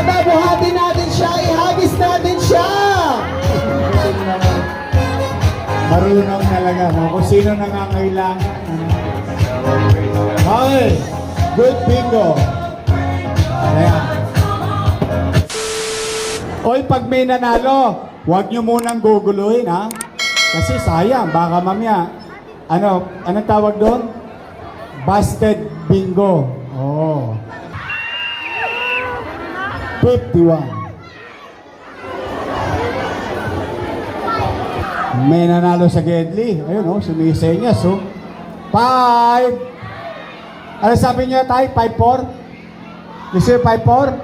Aba, buhatin natin siya, ihagis natin siya. Marunong talaga, no? Kung sino nangangailangan. Okay, good bingo. Ayan. Oy, pag may nanalo, huwag nyo munang guguluhin, ha? Kasi sayang, baka mamaya, anong tawag doon? Busted bingo. Oh. 51. May nanalo sa Gedli. Ayun, oh, sumisenyas, oh. 5. Ano sabi niya, tay? 5-4? Mr. 5-4?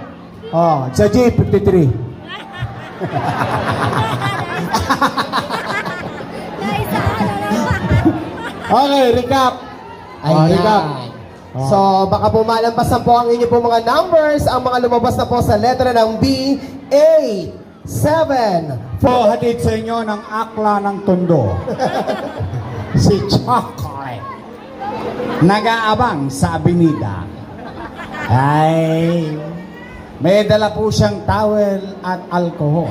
Oh, sa G, 53. Okay, recap. Ayan. Recap. So, baka pumalampasan po ang inyo po mga numbers. Ang mga lumabas na po sa letra ng B, 8, 7, Po, hatid sa inyo ng akla ng Tondo. Si Chocolate. Nag-aabang sa Avenida. Ay, may dala po siyang towel at alcohol.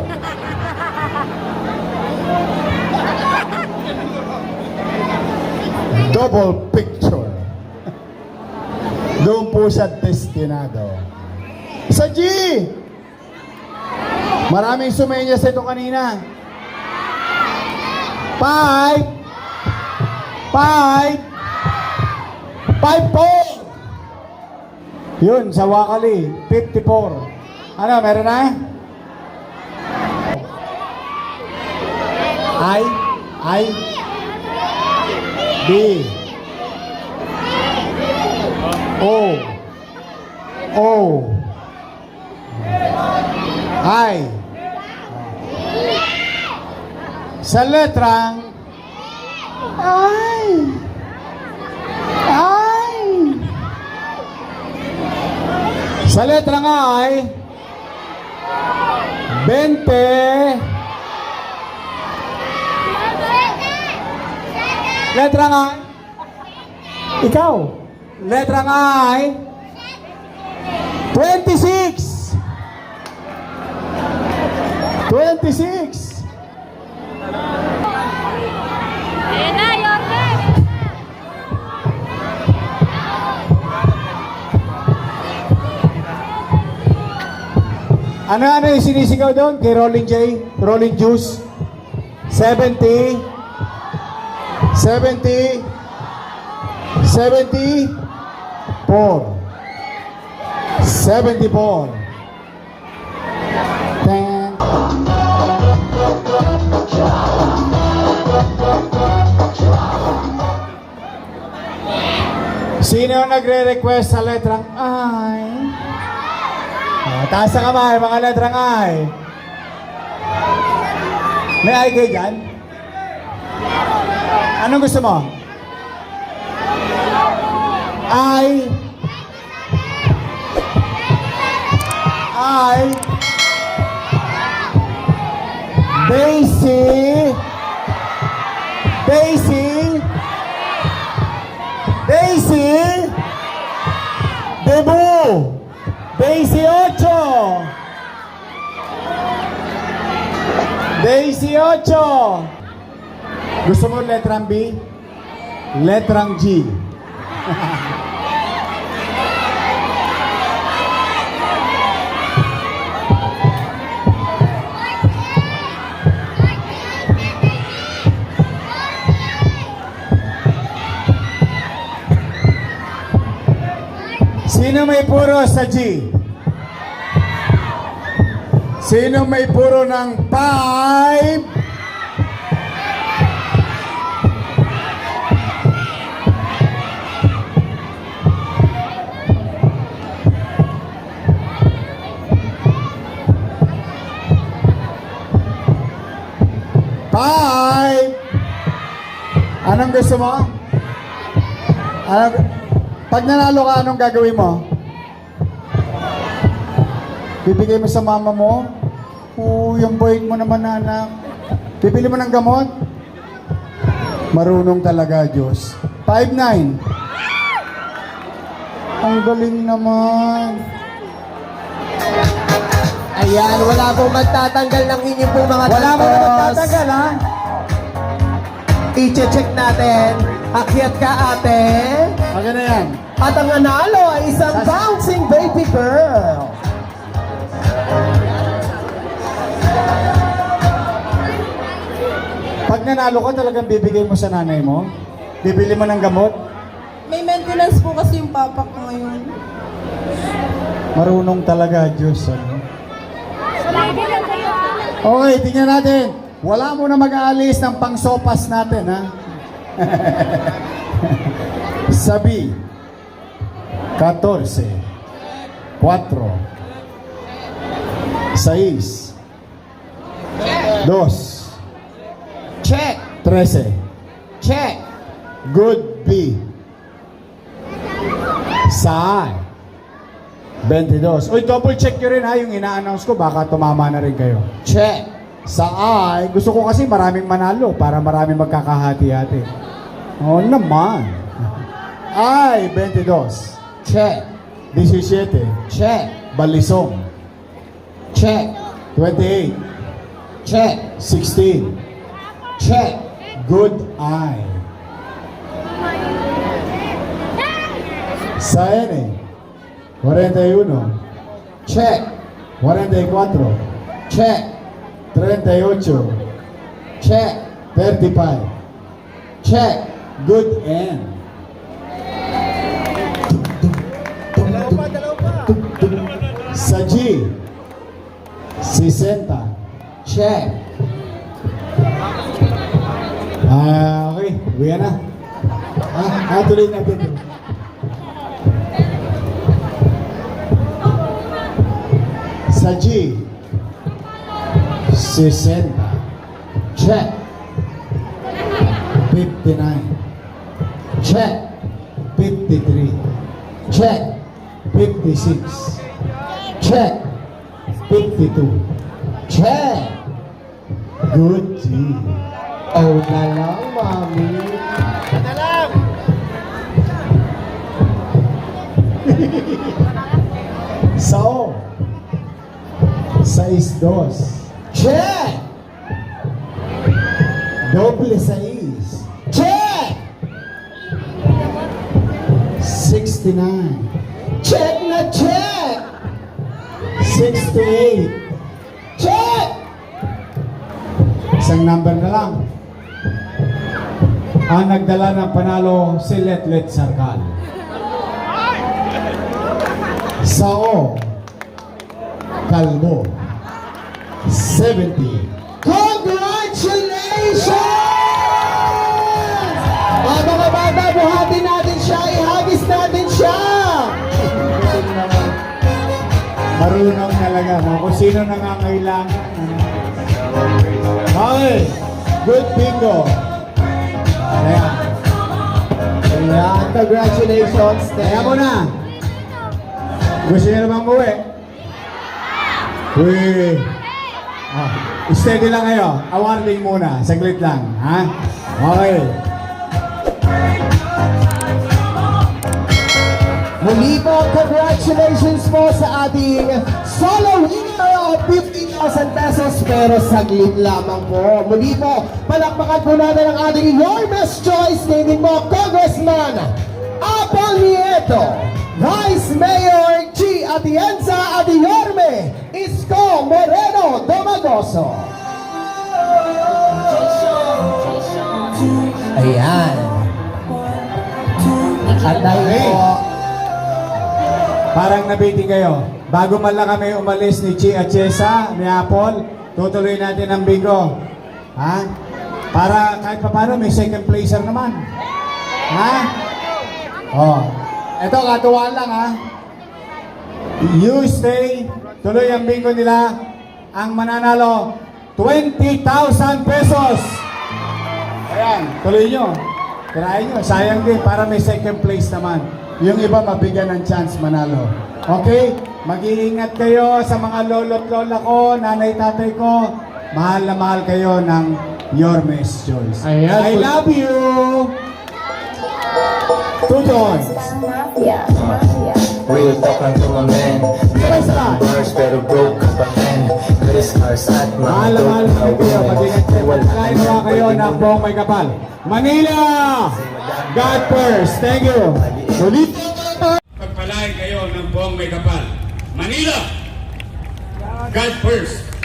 Double picture. Doon po sa destinado. Sa G! Maraming sumenyas ito kanina. 5 po! Yun, sa Wakali, 54. Ano, meron na? I, B, O, I. Sa letrang I. Sa letrang I, 20. Letrang I. Ikaw. Letrang I, 26. 26. Ayan na, Yorme! Ano yung sinisigaw doon? Kay Rolling J? Rolling Juice? 70? 70? 74? 74. Ten. Sino nagre-request sa letrang I? Taas sa kamay, mga letrang I. May I kayo dyan? Anong gusto mo? I. Daisy. Debu. Daisy 8. Daisy 8. Gusto mo letrang B? Letrang G. Sino may puro sa G? Sino may puro ng 5? Anong gusto mo? Pag nanalo ka, anong gagawin mo? Bibigay mo sa mama mo? Yung bait mo naman, anak. Bibili mo ng gamot? Marunong talaga, Diyos. 5'9". Ang galing naman. Ayan, wala pong magtatanggal ng inyong pong mga Wala mo na datos. magtatagal, ha? I-check natin. Akyat ka, ate. Okay na yan. At ang nanalo ay isang bouncing baby girl. Pag nanalo ka, talagang bibigay mo sa nanay mo? Bibili mo ng gamot? May maintenance po kasi yung papa ko ngayon. Marunong talaga, Diyos. Ano? Lady lang kayo. Okay, tingnan natin. Wala mo na mag-aalis ng pangsopas natin, ha? Sabi, 14, 4, 6, 2, Check. 13. Check. Good B. Sa 22. Uy, double check nyo rin ha, yung ina-announce ko, baka tumama na rin kayo. Check. Sa I, gusto ko kasi maraming manalo para maraming magkakahati-hati. Oo naman. I, 22. Check. 17. Check. Balisong. Check. 28. Check. 16. Check. Good eye. Sa N, 41. Check. 44. Check. 38. Check. 35. Check. Good end. Sa G, 60. Check. Okay. Uwi na. Tuloy natin. Sa G, 60. Check. 59. Check. 53. Check. 56. Check. 52. Check. Good G. Oh na lang, mami. Sa O, 62. Check. Doble 6. Check. 69. Check na check. 68. Check. Isang number na lang. Ang nagdala ng panalo si Letlet Sarkal. Sa O, Kalbo, 70. Congratulations! Mga bata, buhatin natin siya, ihagis natin siya! Marunong talaga, no? Kung sino nangangailangan. Okay, good bingo. Ayan. Ayan, congratulations, Kaya mo na. Gusto niyo naman umuwi? Uy. Steady lang kayo. Awarding muna. Saglit lang. Ha? Okay. Muli po, congratulations po sa ating solo winner of 50,000 pesos pero saglit lamang po. Muli po, palakpakan po natin ang ating Your Best Choice naming po Congressman Apple Nieto, Vice Mayor G. Atienza Atiorme, Isko Moreno Domagoso. Ayan. At dahil po, Parang nabiting kayo. Bago man lang kami umalis ni Chi at Chesa, ni Apple, tutuloy natin ang bingo. Ha? Para kahit pa paano may second placer naman. Ha? Oh. Ito, katuwaan lang ha. You stay. Tuloy ang bingo nila. Ang mananalo, 20,000 pesos. Ayan, tuloy nyo. Tirahin nyo. Sayang din para may second place naman. Yung iba mabigyan ng chance manalo. Okay? Mag-iingat kayo sa mga lolo't lola ko, nanay tatay ko. Mahal na mahal kayo ng Your Best Choice. Ayan. I love you! Tutoy! Real talk to my man. Basta! Birds better broke up my man. the stars at Mahal na mahal namin kayo. Mag-ingat kayo. Pagkakainawa kayo ng buong may kapal. Manila! God first. Thank you. Ulit. Pagpalain kayo ng buong may kapal. Manila! God first!